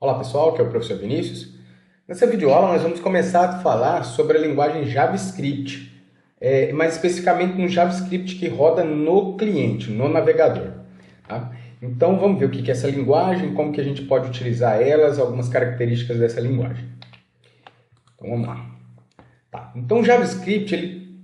Olá pessoal, aqui é o professor Vinícius. Nessa videoaula nós vamos começar a falar sobre a linguagem JavaScript, mais especificamente no JavaScript que roda no cliente, no navegador. Tá? Então vamos ver o que é essa linguagem, como que a gente pode utilizar elas, algumas características dessa linguagem. Então vamos lá. Tá. Então o JavaScript,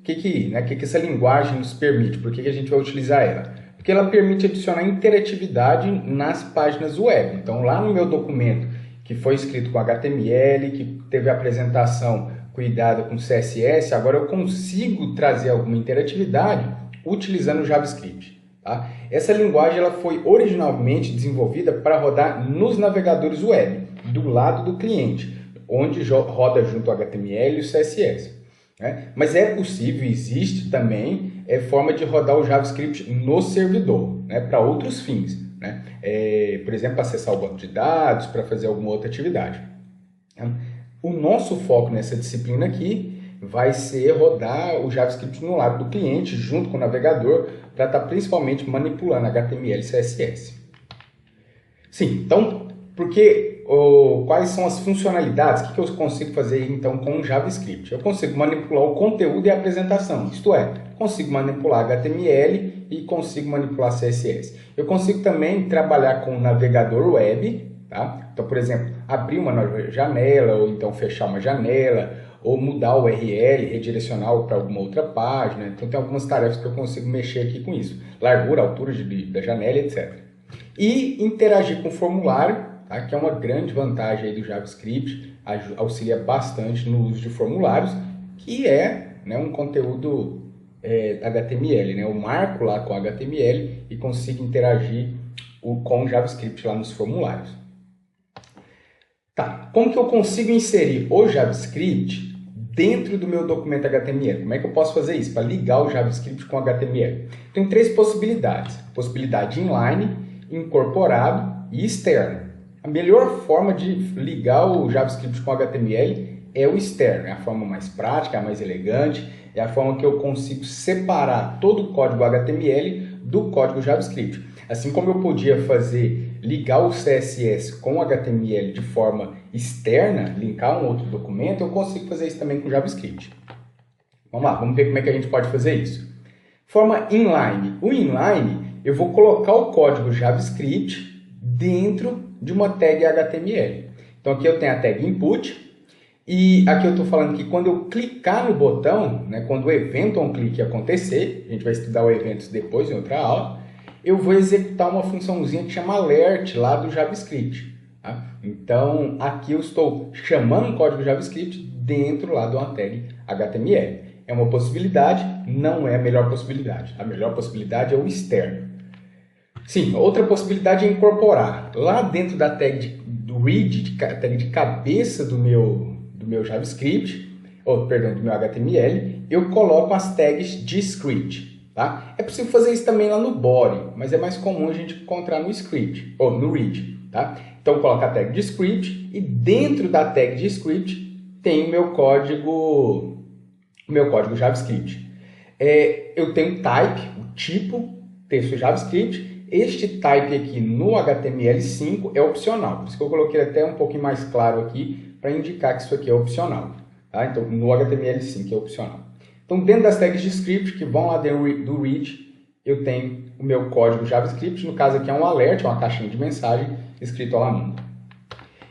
o que essa linguagem nos permite? Por que a gente vai utilizar ela? Porque ela permite adicionar interatividade nas páginas web. Então, lá no meu documento, que foi escrito com HTML, que teve a apresentação cuidada com CSS, agora eu consigo trazer alguma interatividade utilizando o JavaScript. Tá? Essa linguagem ela foi originalmente desenvolvida para rodar nos navegadores web, do lado do cliente, onde roda junto ao HTML e o CSS. Né? Mas é possível, existe também forma de rodar o JavaScript no servidor, né? Para outros fins. Né? Por exemplo, para acessar o banco de dados, para fazer alguma outra atividade. O nosso foco nessa disciplina aqui vai ser rodar o JavaScript no lado do cliente, junto com o navegador, para estar principalmente manipulando HTML e CSS. Sim, então, quais são as funcionalidades? O que eu consigo fazer então com o JavaScript? Eu consigo manipular o conteúdo e a apresentação, isto é, consigo manipular HTML e consigo manipular CSS. Eu consigo também trabalhar com o navegador web, tá? Então, por exemplo, abrir uma nova janela, ou então fechar uma janela, ou mudar o URL, redirecionar para alguma outra página. Então, tem algumas tarefas que eu consigo mexer aqui com isso. Largura, altura da janela, etc. E interagir com o formulário, tá? Que é uma grande vantagem aí do JavaScript, auxilia bastante no uso de formulários, que é, né, um conteúdo HTML, né? Eu marco lá com HTML e consigo interagir com o JavaScript lá nos formulários. Tá, como que eu consigo inserir o JavaScript dentro do meu documento HTML? Como é que eu posso fazer isso? Para ligar o JavaScript com o HTML? Tem três possibilidades. Possibilidade inline, incorporado e externo. A melhor forma de ligar o JavaScript com o HTML é o externo. É a forma mais prática, a mais elegante. É a forma que eu consigo separar todo o código HTML do código JavaScript. Assim como eu podia ligar o CSS com o HTML de forma externa, linkar um outro documento, eu consigo fazer isso também com o JavaScript. Vamos lá, vamos ver como é que a gente pode fazer isso. Forma inline. O inline, eu vou colocar o código JavaScript dentro de uma tag HTML. Então aqui eu tenho a tag input, e aqui eu estou falando que quando eu clicar no botão, né, quando o evento onClick acontecer, a gente vai estudar o eventos depois em outra aula, eu vou executar uma funçãozinha que chama alert lá do JavaScript. Tá? Então aqui eu estou chamando um código JavaScript dentro lá de uma tag HTML. É uma possibilidade, não é a melhor possibilidade. A melhor possibilidade é o externo. Sim, outra possibilidade é incorporar. Lá dentro da tag do read, tag de cabeça do meu JavaScript, do meu HTML, eu coloco as tags de script. Tá? É possível fazer isso também lá no body, mas é mais comum a gente encontrar no script, ou no read. Tá? Então eu coloco a tag de script e dentro da tag de script tem o meu código JavaScript. Eu tenho type, o tipo, texto JavaScript. Este type aqui no HTML5 é opcional, por isso que eu coloquei até um pouquinho mais claro aqui para indicar que isso aqui é opcional. Tá? Então, no HTML5 é opcional. Então, dentro das tags de script que vão lá dentro do read, eu tenho o meu código JavaScript, no caso aqui é um alert, uma caixinha de mensagem escrito lá mundo.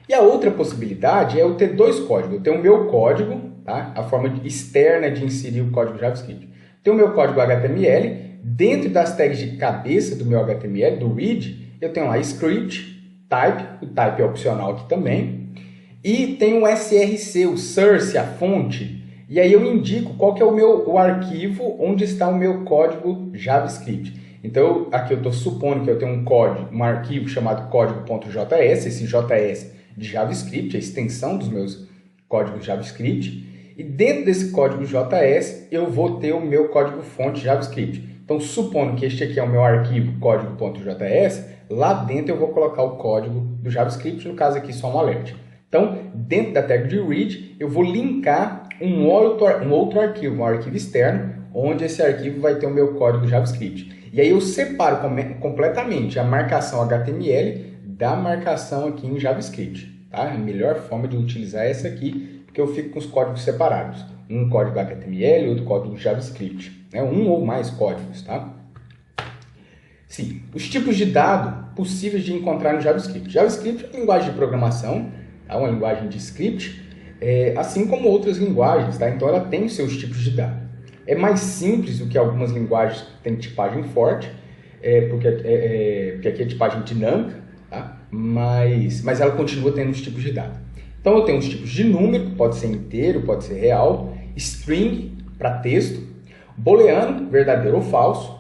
E a outra possibilidade é eu ter dois códigos. Eu tenho o meu código, tá? A forma externa de inserir o código JavaScript. Tenho o meu código HTML. Dentro das tags de cabeça do meu HTML, do read, eu tenho lá script, type, o type é opcional aqui também, e tem o src, o source, a fonte, e aí eu indico qual que é o arquivo onde está o meu código JavaScript. Então, aqui eu estou supondo que eu tenho um arquivo chamado código.js, esse JS de JavaScript, a extensão dos meus códigos JavaScript, e dentro desse código JS eu vou ter o meu código fonte JavaScript. Então, supondo que este aqui é o meu arquivo código.js, lá dentro eu vou colocar o código do JavaScript, no caso aqui só um alert. Então, dentro da tag de read, eu vou linkar um outro arquivo, um arquivo externo, onde esse arquivo vai ter o meu código JavaScript. E aí eu separo completamente a marcação HTML da marcação aqui em JavaScript. tá? A melhor forma de utilizar é essa aqui, porque eu fico com os códigos separados. Um código HTML e outro código JavaScript, né? Um ou mais códigos, tá? Sim, os tipos de dado possíveis de encontrar no JavaScript. JavaScript é uma linguagem de programação, tá? Uma linguagem de script, assim como outras linguagens, tá? Então ela tem os seus tipos de dado. É mais simples do que algumas linguagens que têm tipagem forte, porque aqui é tipagem dinâmica, tá? Mas ela continua tendo os tipos de dado. Então eu tenho os tipos de número, que pode ser inteiro, pode ser real, string, para texto, booleano, verdadeiro ou falso,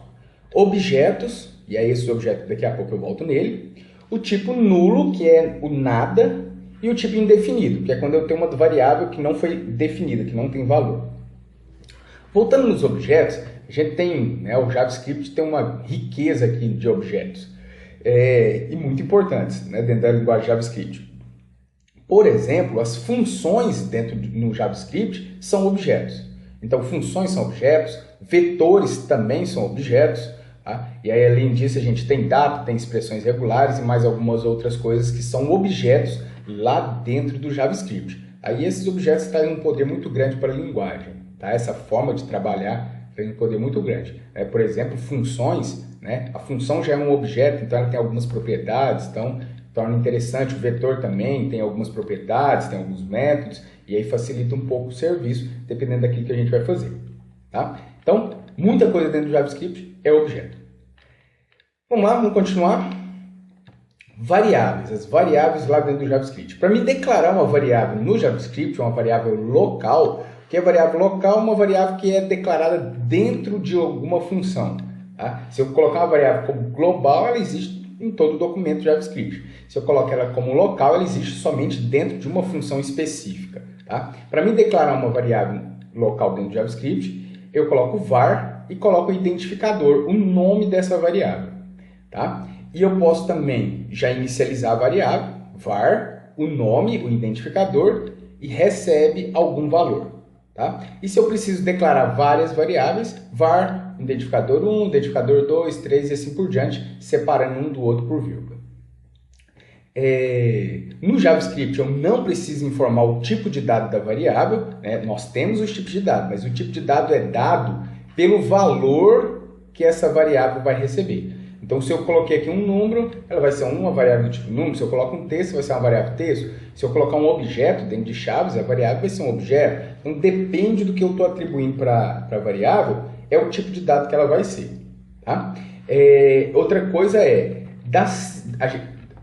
objetos, e aí esse objeto daqui a pouco eu volto nele, o tipo nulo, que é o nada, e o tipo indefinido, que é quando eu tenho uma variável que não foi definida, que não tem valor. Voltando nos objetos, a gente tem, né, o JavaScript tem uma riqueza aqui de objetos, e muito importantes, né, dentro da linguagem JavaScript. Por exemplo, as funções no JavaScript são objetos. Então, funções são objetos, vetores também são objetos, tá? E aí, além disso, a gente tem data, tem expressões regulares e mais algumas outras coisas que são objetos lá dentro do JavaScript. Aí esses objetos trazem um poder muito grande para a linguagem, tá? Essa forma de trabalhar tem um poder muito grande. Por exemplo, funções, né? A função já é um objeto, então ela tem algumas propriedades, então torna interessante. O vetor também tem algumas propriedades, tem alguns métodos, e aí facilita um pouco o serviço, dependendo daquilo que a gente vai fazer, tá? Então, muita coisa dentro do JavaScript é objeto. Vamos lá, vamos continuar. Variáveis, as variáveis lá dentro do JavaScript. Para me declarar uma variável no JavaScript, uma variável local, que é variável local, uma variável que é declarada dentro de alguma função, tá? Se eu colocar uma variável como global, ela existe em todo o documento JavaScript. Se eu coloco ela como local, ela existe somente dentro de uma função específica, tá? Para me declarar uma variável local dentro do JavaScript, eu coloco var e coloco o identificador, o nome dessa variável, tá? E eu posso também já inicializar a variável, var, o nome, o identificador, e recebe algum valor, tá? E se eu preciso declarar várias variáveis, var, identificador 1, identificador 2, 3 e assim por diante, separando um do outro por vírgula. No JavaScript eu não preciso informar o tipo de dado da variável, né? Nós temos os tipos de dado, mas o tipo de dado é dado pelo valor que essa variável vai receber. Então, se eu coloquei aqui um número, ela vai ser uma variável do tipo número. Se eu coloco um texto, vai ser uma variável texto. Se eu colocar um objeto dentro de chaves, a variável vai ser um objeto. Então, depende do que eu estou atribuindo para a variável, é o tipo de dado que ela vai ser, tá? Outra coisa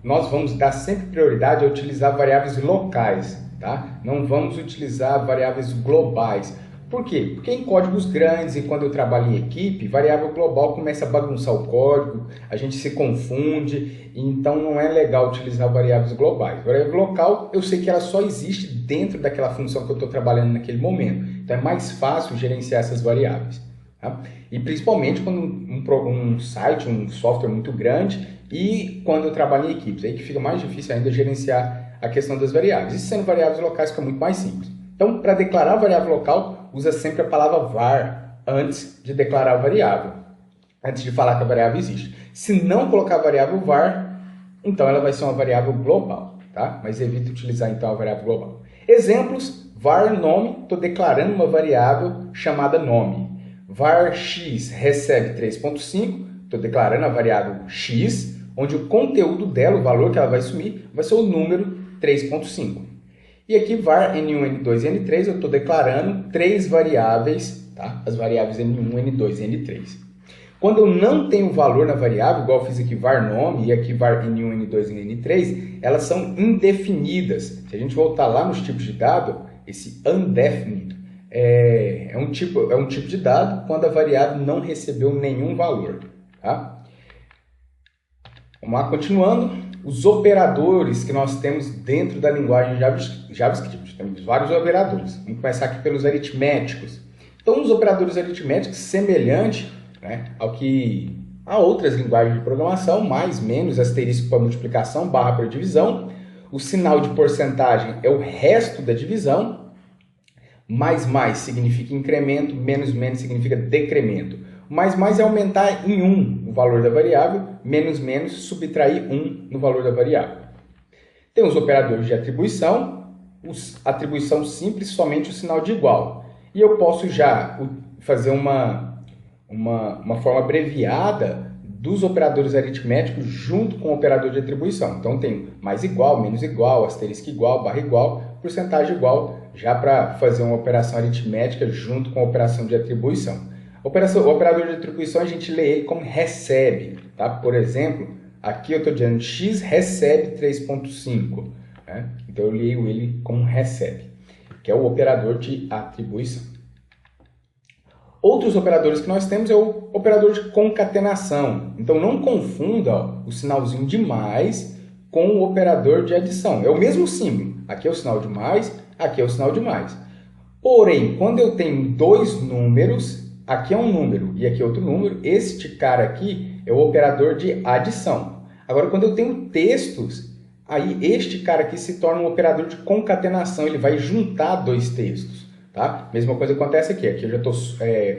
nós vamos dar sempre prioridade a utilizar variáveis locais, tá? Não vamos utilizar variáveis globais. Por quê? Porque em códigos grandes e quando eu trabalho em equipe, variável global começa a bagunçar o código, a gente se confunde, então não é legal utilizar variáveis globais. Variável local, eu sei que ela só existe dentro daquela função que eu estou trabalhando naquele momento. Então é mais fácil gerenciar essas variáveis, tá? E principalmente quando um site, um software muito grande e quando eu trabalho em equipes, aí que fica mais difícil ainda gerenciar a questão das variáveis. E sendo variáveis locais fica muito mais simples. Então, para declarar a variável local, usa sempre a palavra var antes de declarar a variável, antes de falar que a variável existe. Se não colocar a variável var, então ela vai ser uma variável global, tá? Mas evita utilizar então a variável global. Exemplos: var nome, estou declarando uma variável chamada nome. Var x recebe 3.5, estou declarando a variável x, onde o conteúdo dela, o valor que ela vai assumir, vai ser o número 3.5. E aqui var n1, n2 e n3, eu estou declarando três variáveis, tá? As variáveis n1, n2 e n3. Quando eu não tenho valor na variável, igual eu fiz aqui var nome e aqui var n1, n2 e n3, elas são indefinidas. Se a gente voltar lá nos tipos de dado, esse undefined é um tipo de dado quando a variável não recebeu nenhum valor, tá? Vamos lá, continuando. Os operadores que nós temos dentro da linguagem JavaScript. Temos vários operadores. Vamos começar aqui pelos aritméticos. Então, os operadores aritméticos, semelhante, né, a outras linguagens de programação, mais, menos, asterisco para multiplicação, barra para divisão. O sinal de porcentagem é o resto da divisão. Mais significa incremento, menos significa decremento. Mais é aumentar em 1 o valor da variável, menos subtrair 1 no valor da variável. Tem os operadores de atribuição, atribuição simples, somente o sinal de igual. E eu posso já fazer uma forma abreviada dos operadores aritméticos junto com o operador de atribuição. Então, tem mais igual, menos igual, asterisco igual, barra igual, porcentagem igual, já para fazer uma operação aritmética junto com a operação de atribuição. O operador de atribuição, a gente lê ele como recebe. Tá? Por exemplo, aqui eu estou dizendo x recebe 3,5. Né? Então, eu leio ele como recebe, que é o operador de atribuição. Outros operadores que nós temos é o operador de concatenação. Então, não confunda o sinalzinho de mais com o operador de adição. É o mesmo símbolo. Aqui é o sinal de mais, aqui é o sinal de mais. Porém, quando eu tenho dois números, aqui é um número e aqui é outro número, este cara aqui é o operador de adição. Agora, quando eu tenho textos, aí este cara aqui se torna um operador de concatenação. Ele vai juntar dois textos. Tá? Mesma coisa acontece aqui. Aqui eu já estou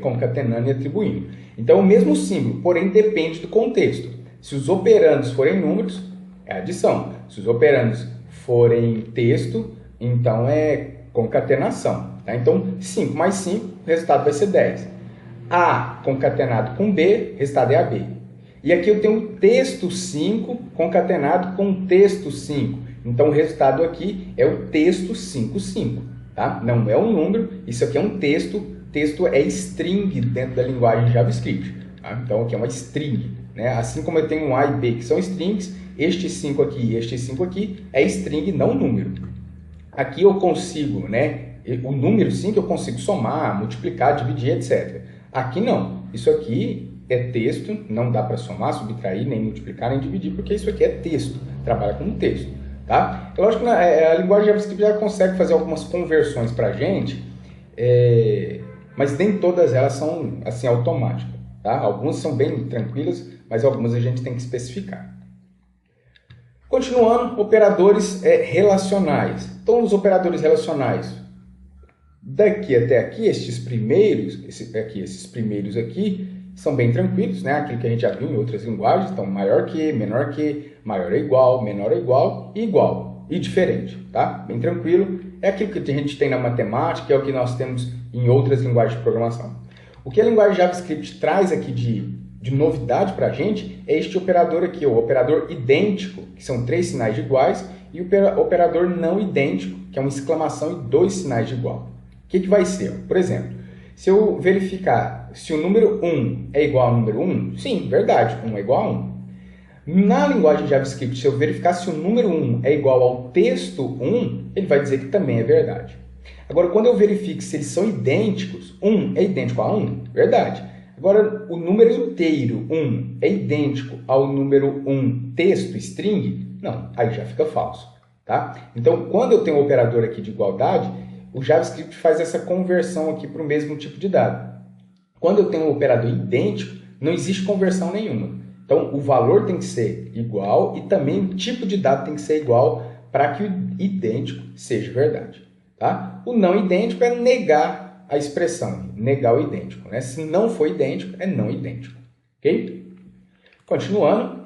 concatenando e atribuindo. Então, o mesmo símbolo, porém depende do contexto. Se os operandos forem números, é adição. Se os operandos forem texto, então é concatenação. Tá? Então, 5 mais 5, o resultado vai ser 10. A concatenado com B, o resultado é AB. E aqui eu tenho texto 5 concatenado com texto 5. Então, o resultado aqui é o texto 5, 5. Tá? Não é um número, isso aqui é um texto. Texto é string dentro da linguagem JavaScript. Tá? Então, aqui é uma string. Né? Assim como eu tenho um A e B que são strings, este 5 aqui e este 5 aqui é string, não número. Aqui eu consigo, né? O número 5 eu consigo somar, multiplicar, dividir, etc. Aqui não. Isso aqui é texto, não dá para somar, subtrair, nem multiplicar, nem dividir, porque isso aqui é texto, trabalha como texto. Tá? Eu acho que a linguagem JavaScript já consegue fazer algumas conversões para a gente, mas nem todas elas são assim automáticas. Tá? Algumas são bem tranquilas, mas algumas a gente tem que especificar. Continuando, operadores relacionais. Então, os operadores relacionais, daqui até aqui, esses primeiros aqui, são bem tranquilos, né? Aquilo que a gente já viu em outras linguagens. Então, maior que, menor que, maior é igual, menor é igual e diferente, tá? Bem tranquilo. É aquilo que a gente tem na matemática, é o que nós temos em outras linguagens de programação. O que a linguagem JavaScript traz aqui de novidade para a gente é este operador aqui, o operador idêntico, que são 3 sinais de iguais, e o operador não idêntico, que é uma exclamação e 2 sinais de igual. O que vai ser? Por exemplo, se eu verificar se o número 1 é igual ao número 1, sim, verdade, 1 é igual a 1. Na linguagem JavaScript, se eu verificar se o número 1 é igual ao texto 1, ele vai dizer que também é verdade. Agora, quando eu verifico se eles são idênticos, 1 é idêntico a 1, verdade. Agora, o número inteiro 1 é idêntico ao número 1 texto, string, não, aí já fica falso. Tá? Então, quando eu tenho um operador aqui de igualdade, o JavaScript faz essa conversão aqui para o mesmo tipo de dado. Quando eu tenho um operador idêntico, não existe conversão nenhuma. Então, o valor tem que ser igual e também o tipo de dado tem que ser igual para que o idêntico seja verdade. Tá? O não idêntico é negar a expressão, negar o idêntico. Né? Se não for idêntico, é não idêntico. Ok? Continuando,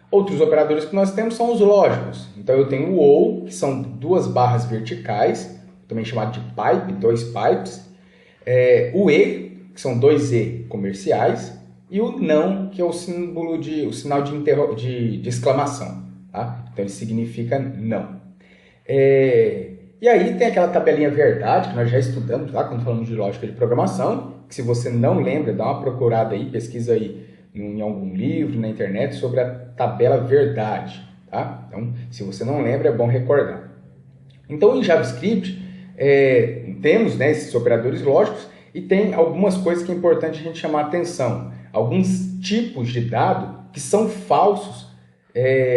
outros operadores que nós temos são os lógicos. Então, eu tenho o ou, que são 2 barras verticais, também chamado de pipe, 2 pipes. O e, que são 2 e comerciais. E o não, que é o sinal de exclamação. Tá? Então, ele significa não. E aí tem aquela tabelinha verdade, que nós já estudamos lá quando falamos de lógica de programação, que se você não lembra, dá uma procurada aí, pesquisa aí em algum livro, na internet, sobre a tabela verdade. Tá? Então, se você não lembra, é bom recordar. Então, em JavaScript, temos, né, esses operadores lógicos e tem algumas coisas que é importante a gente chamar a atenção. Alguns tipos de dado que são falsos,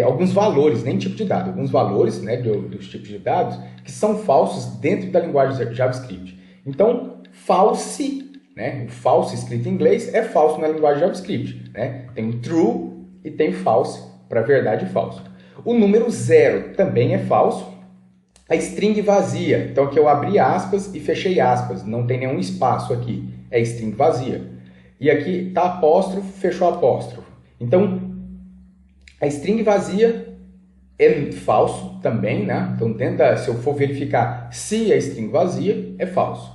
alguns valores, nem tipo de dado, alguns valores, né, dos tipos de dados que são falsos dentro da linguagem JavaScript. Então, false, né, o false escrito em inglês é falso na linguagem JavaScript. Né? Tem o true e tem false para verdade e falso. O número 0 também é falso. A string vazia, então aqui eu abri aspas e fechei aspas, não tem nenhum espaço aqui, é string vazia. E aqui está apóstrofo, fechou apóstrofo. Então, a string vazia é falso também, né? Então, se eu for verificar se a string vazia, é falso.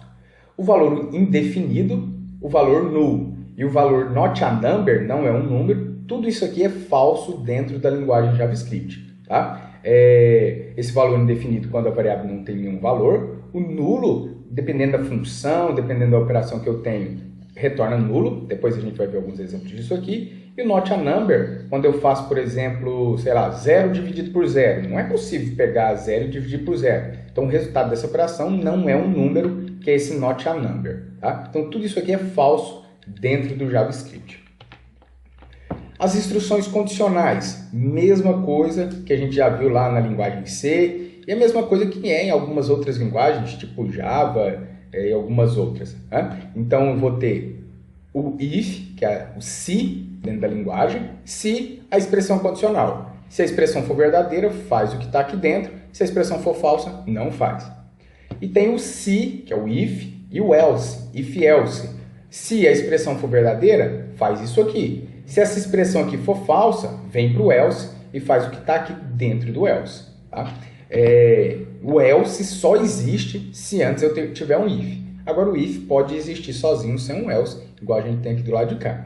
O valor indefinido, o valor null e o valor not a number, não é um número, tudo isso aqui é falso dentro da linguagem JavaScript, tá? Esse valor indefinido, quando a variável não tem nenhum valor. O nulo, dependendo da função, dependendo da operação que eu tenho, retorna nulo. Depois a gente vai ver alguns exemplos disso aqui. E o not a number, quando eu faço, por exemplo, sei lá, 0 dividido por 0. Não é possível pegar 0 e dividir por 0. Então o resultado dessa operação não é um número, que é esse not a number, tá? Então tudo isso aqui é falso dentro do JavaScript. As instruções condicionais, mesma coisa que a gente já viu lá na linguagem C, e a mesma coisa que é em algumas outras linguagens, tipo Java e algumas outras, né? Então eu vou ter o if, que é o se dentro da linguagem, se a expressão condicional. Se a expressão for verdadeira, faz o que está aqui dentro, se a expressão for falsa, não faz. E tem o se, que é o if, e o else, if-else. Se a expressão for verdadeira, faz isso aqui. Se essa expressão aqui for falsa, vem para o else e faz o que está aqui dentro do else. Tá? O else só existe se antes eu tiver um if. Agora o if pode existir sozinho sem um else, igual a gente tem aqui do lado de cá.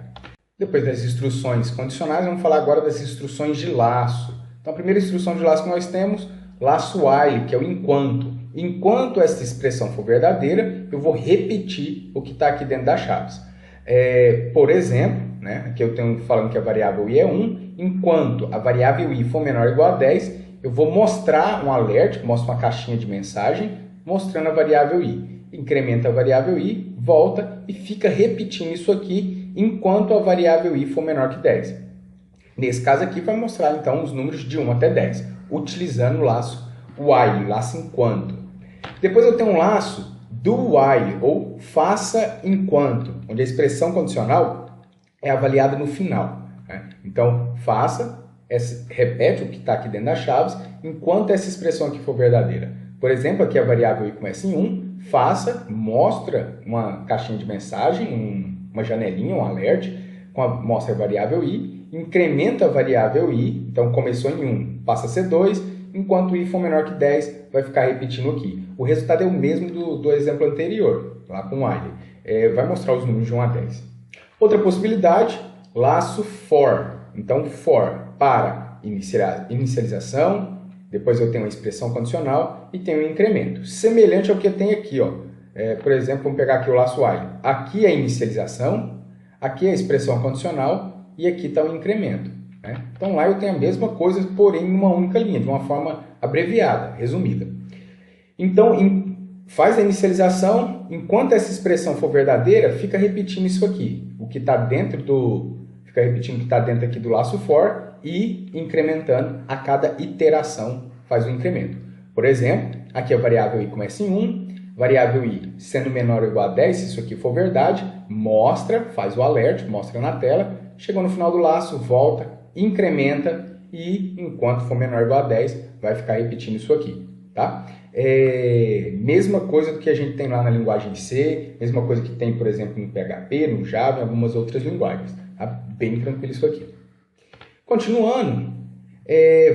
Depois das instruções condicionais, vamos falar agora das instruções de laço. Então a primeira instrução de laço que nós temos, laço while, que é o enquanto. Enquanto essa expressão for verdadeira, eu vou repetir o que está aqui dentro das chaves. Por exemplo, né, aqui eu tenho falando que a variável i é 1, enquanto a variável i for menor ou igual a 10, eu vou mostrar um alert, mostra uma caixinha de mensagem, mostrando a variável i. Incrementa a variável i, volta e fica repetindo isso aqui enquanto a variável i for menor que 10. Nesse caso aqui vai mostrar então os números de 1 até 10, utilizando o laço while, laço enquanto. Depois eu tenho um laço do while, ou faça enquanto, onde a expressão condicional é avaliada no final, né? Então, faça, repete o que está aqui dentro das chaves, enquanto essa expressão aqui for verdadeira. Por exemplo, aqui a variável i começa em 1, faça, mostra uma caixinha de mensagem, uma janelinha, um alert, mostra a variável i, incrementa a variável i, então começou em 1, passa a ser 2, enquanto i for menor que 10, vai ficar repetindo aqui. O resultado é o mesmo do exemplo anterior, lá com o while. Vai mostrar os números de 1 a 10. Outra possibilidade, laço for. Então, for para inicialização, depois eu tenho uma expressão condicional e tenho um incremento. Semelhante ao que eu tenho aqui, ó. Por exemplo, vamos pegar aqui o laço while. Aqui é a inicialização, aqui é a expressão condicional e aqui está o incremento, né? Então lá eu tenho a mesma coisa, porém em uma única linha, de uma forma abreviada, resumida. Então, faz a inicialização, enquanto essa expressão for verdadeira, fica repetindo isso aqui. O que está dentro fica repetindo o que está dentro aqui do laço for e incrementando a cada iteração, faz o incremento. Por exemplo, aqui a variável i começa em 1, variável i sendo menor ou igual a 10, se isso aqui for verdade, mostra, faz o alert, mostra na tela, chegou no final do laço, volta, incrementa e enquanto for menor ou igual a 10, vai ficar repetindo isso aqui, tá? Mesma coisa do que a gente tem lá na linguagem C, mesma coisa que tem, por exemplo, no PHP, no Java e algumas outras linguagens. Tá? Bem tranquilo isso aqui. Continuando,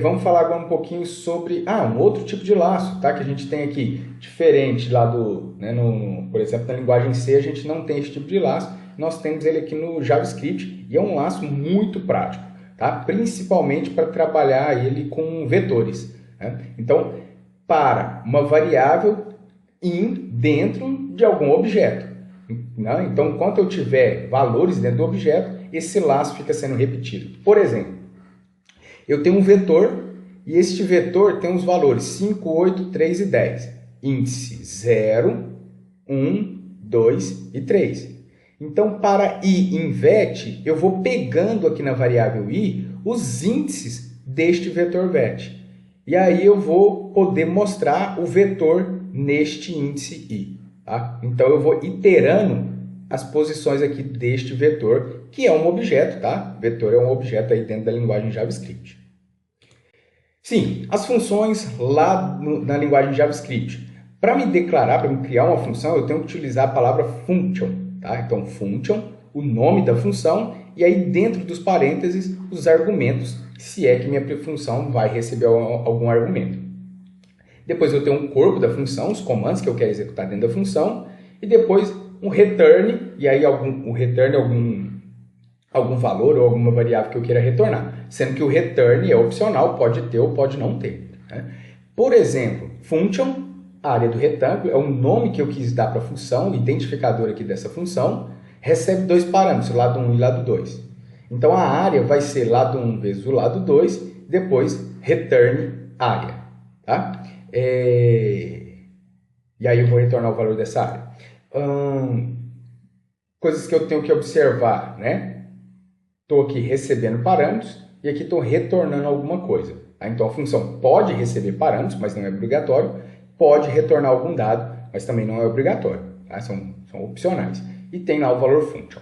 vamos falar agora um pouquinho sobre um outro tipo de laço, tá? Que a gente tem aqui, diferente lá por exemplo, na linguagem C, a gente não tem esse tipo de laço, nós temos ele aqui no JavaScript e é um laço muito prático, tá? Principalmente para trabalhar ele com vetores, né? Então, para uma variável in dentro de algum objeto, né? Então, enquanto eu tiver valores dentro do objeto, esse laço fica sendo repetido. Por exemplo, eu tenho um vetor e este vetor tem os valores 5, 8, 3 e 10. Índice 0, 1, 2 e 3. Então, para i em vet, eu vou pegando aqui na variável i os índices deste vetor vet. E aí eu vou poder mostrar o vetor neste índice i. Tá? Então, eu vou iterando as posições aqui deste vetor, que é um objeto, tá? Vetor é um objeto aí dentro da linguagem JavaScript. Sim, as funções lá na linguagem JavaScript. Para me declarar, para me criar uma função, eu tenho que utilizar a palavra function, tá? Então, function, o nome da função, e aí dentro dos parênteses, os argumentos se é que minha função vai receber algum argumento. Depois eu tenho um corpo da função, os comandos que eu quero executar dentro da função, e depois um return, e aí o return é algum valor ou alguma variável que eu queira retornar. Sendo que o return é opcional, pode ter ou pode não ter. Né? Por exemplo, function, a área do retângulo, é o nome que eu quis dar para a função, o identificador aqui dessa função, recebe dois parâmetros, o lado 1 e o lado 2. Então a área vai ser lado 1 vezes o lado 2, depois return área. Tá? E aí eu vou retornar o valor dessa área. Coisas que eu tenho que observar, né? Estou aqui recebendo parâmetros e aqui estou retornando alguma coisa. Tá? Então a função pode receber parâmetros, mas não é obrigatório. Pode retornar algum dado, mas também não é obrigatório. Tá? São opcionais. E tem lá o valor function.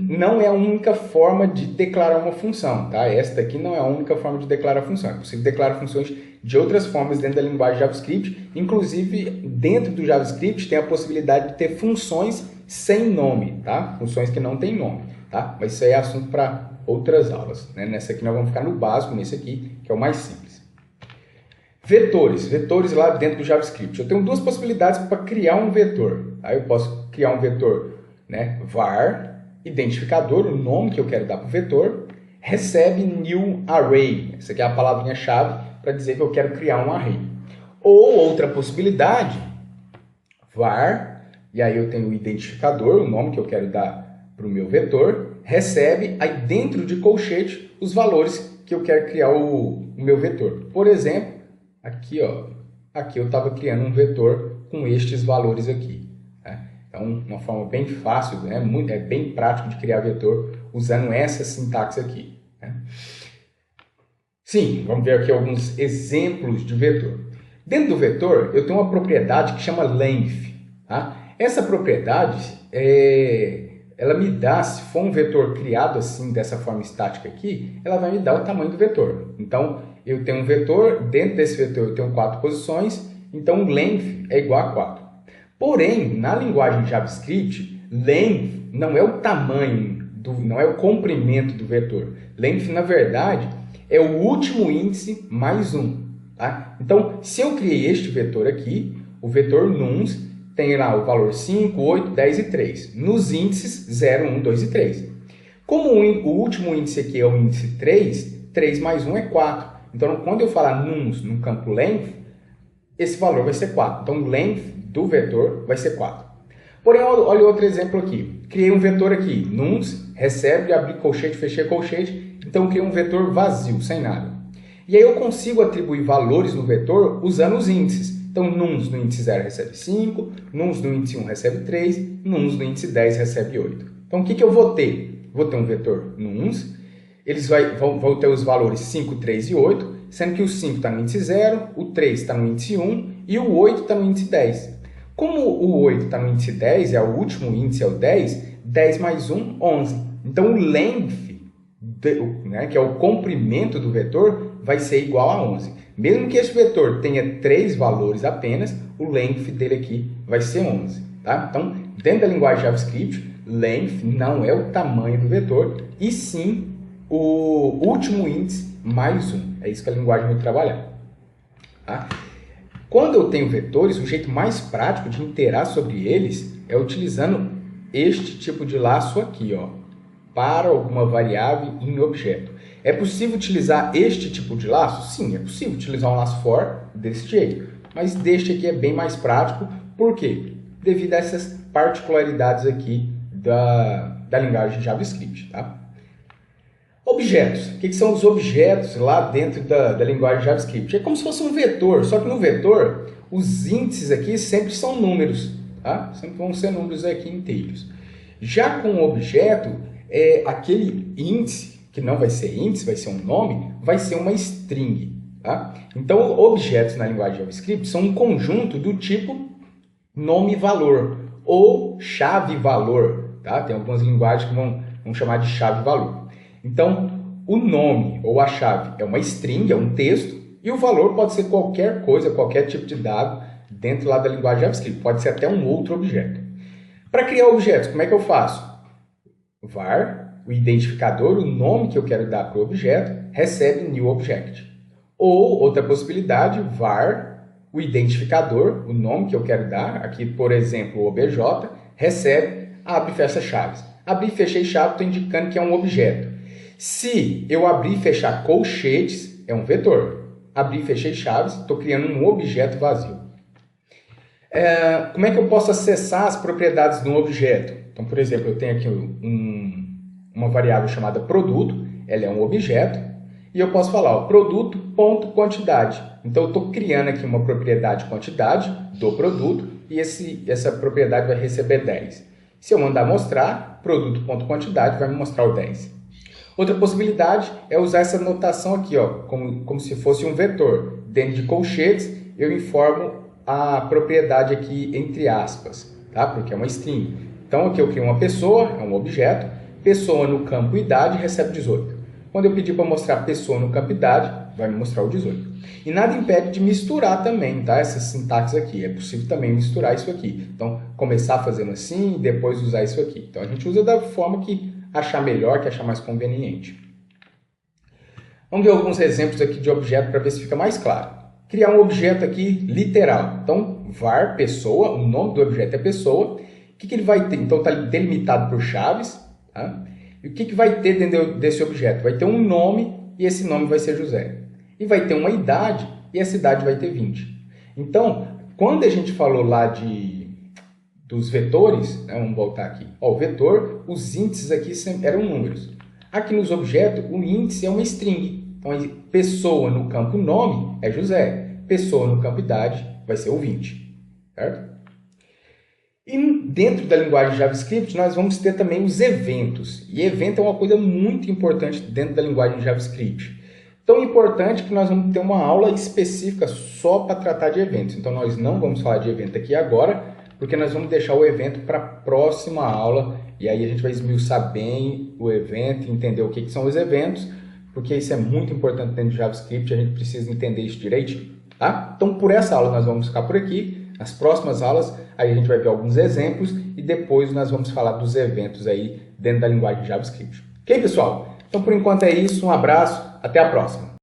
Não é a única forma de declarar uma função. Tá? Esta aqui não é a única forma de declarar função. É possível declarar funções de outras formas dentro da linguagem JavaScript. Inclusive, dentro do JavaScript tem a possibilidade de ter funções sem nome. Tá? Funções que não têm nome. Tá? Mas isso aí é assunto para outras aulas. Né? Nessa aqui nós vamos ficar no básico, nesse aqui, que é o mais simples. Vetores lá dentro do JavaScript. Eu tenho duas possibilidades para criar um vetor. Tá? Eu posso criar um vetor, né? var, identificador, o nome que eu quero dar para o vetor, recebe new array. Essa aqui é a palavrinha-chave para dizer que eu quero criar um array. Ou outra possibilidade, var, e aí eu tenho o identificador, o nome que eu quero dar para o meu vetor, recebe aí dentro de colchete os valores que eu quero criar o meu vetor. Por exemplo, aqui eu estava criando um vetor com estes valores aqui. Né? Então, uma forma bem fácil, né? É bem prático de criar vetor usando essa sintaxe aqui. Né? Sim, vamos ver aqui alguns exemplos de vetor. Dentro do vetor, eu tenho uma propriedade que chama length. Tá? Essa propriedade ela me dá, se for um vetor criado assim, dessa forma estática aqui, ela vai me dar o tamanho do vetor. Então, eu tenho um vetor, dentro desse vetor eu tenho 4 posições, então o length é igual a 4. Porém, na linguagem JavaScript, length não é o tamanho, não é o comprimento do vetor. Length, na verdade, é o último índice mais 1. Tá? Então, se eu criei este vetor aqui, o vetor nums, tem lá o valor 5, 8, 10 e 3. Nos índices 0, 1, 2 e 3. Como o último índice aqui é o índice 3, 3 mais 1 é 4. Então, quando eu falar nums no campo length, esse valor vai ser 4. Então, o length do vetor vai ser 4. Porém, olha outro exemplo aqui. Criei um vetor aqui. Nums, recebe, abri colchete, fechei colchete. Então, eu criei um vetor vazio, sem nada. E aí eu consigo atribuir valores no vetor usando os índices. Então, nums no índice 0 recebe 5, nums no índice 1 recebe 3, nums no índice 10 recebe 8. Então, o que eu vou ter? Vou ter um vetor nums, eles vão ter os valores 5, 3 e 8, sendo que o 5 está no índice 0, o 3 está no índice 1 e o 8 está no índice 10. Como o 8 está no índice 10, é o último índice, é o 10, 10 mais 1, 11. Então, o length, né, que é o comprimento do vetor, vai ser igual a 11. Mesmo que esse vetor tenha 3 valores apenas, o length dele aqui vai ser 11. Tá? Então, dentro da linguagem JavaScript, length não é o tamanho do vetor, e sim o último índice mais 1. É isso que a linguagem vai trabalhar. Tá? Quando eu tenho vetores, o jeito mais prático de interar sobre eles é utilizando este tipo de laço aqui, ó, para alguma variável em objeto. É possível utilizar este tipo de laço? Sim, é possível utilizar um laço for desse jeito. Mas deste aqui é bem mais prático. Por quê? Devido a essas particularidades aqui da linguagem JavaScript. Tá? Objetos. O que são os objetos lá dentro da linguagem JavaScript? É como se fosse um vetor, só que no vetor os índices aqui sempre são números. Tá? Sempre vão ser números aqui inteiros. Já com o objeto, aquele índice, que não vai ser índice, vai ser um nome, vai ser uma string. Tá? Então, objetos na linguagem JavaScript são um conjunto do tipo nome-valor ou chave-valor. Tá? Tem algumas linguagens que vão chamar de chave-valor. Então, o nome ou a chave é uma string, é um texto, e o valor pode ser qualquer coisa, qualquer tipo de dado dentro lá da linguagem JavaScript. Pode ser até um outro objeto. Para criar objetos, como é que eu faço? Var, o identificador, o nome que eu quero dar para o objeto, recebe new object. Ou, outra possibilidade, var, o identificador, o nome que eu quero dar, aqui, por exemplo, o obj, recebe abre e fecha chaves. Abrir e fechei chave, estou indicando que é um objeto. Se eu abrir e fechar colchetes, é um vetor. Abrir e fechei chaves, estou criando um objeto vazio. Como é que eu posso acessar as propriedades de um objeto? Então, por exemplo, eu tenho aqui uma variável chamada produto, ela é um objeto, e eu posso falar produto.quantidade. Então, eu estou criando aqui uma propriedade quantidade do produto, e essa propriedade vai receber 10. Se eu mandar mostrar, produto.quantidade vai me mostrar o 10. Outra possibilidade é usar essa notação aqui, ó, como se fosse um vetor. Dentro de colchetes, eu informo a propriedade aqui entre aspas, tá? Porque é uma string. Então, aqui eu crio uma pessoa, é um objeto, pessoa no campo idade recebe 18. Quando eu pedir para mostrar pessoa no campo idade, vai me mostrar o 18. E nada impede de misturar também, tá? Essas sintaxes aqui. É possível também misturar isso aqui. Então, começar fazendo assim e depois usar isso aqui. Então, a gente usa da forma que achar melhor, que achar mais conveniente. Vamos ver alguns exemplos aqui de objeto para ver se fica mais claro. Criar um objeto aqui literal. Então, var, pessoa, o nome do objeto é pessoa. O que ele vai ter? Então, está delimitado por chaves. Tá? E o que vai ter dentro desse objeto? Vai ter um nome e esse nome vai ser José. E vai ter uma idade e essa idade vai ter 20. Então, quando a gente falou lá dos vetores, né, vamos voltar aqui. Ó, o vetor, os índices aqui eram números. Aqui nos objetos, o índice é uma string. Então, pessoa no campo nome é José. Pessoa no campo idade vai ser o 20. Certo? E dentro da linguagem JavaScript, nós vamos ter também os eventos. E evento é uma coisa muito importante dentro da linguagem JavaScript. Tão importante que nós vamos ter uma aula específica só para tratar de eventos. Então, nós não vamos falar de evento aqui agora, porque nós vamos deixar o evento para a próxima aula. E aí a gente vai esmiuçar bem o evento, entender o que são os eventos, porque isso é muito importante dentro de JavaScript, a gente precisa entender isso direitinho. Tá? Então, por essa aula nós vamos ficar por aqui. Nas próximas aulas, aí a gente vai ver alguns exemplos e depois nós vamos falar dos eventos aí dentro da linguagem JavaScript. Ok, pessoal? Então, por enquanto é isso. Um abraço. Até a próxima.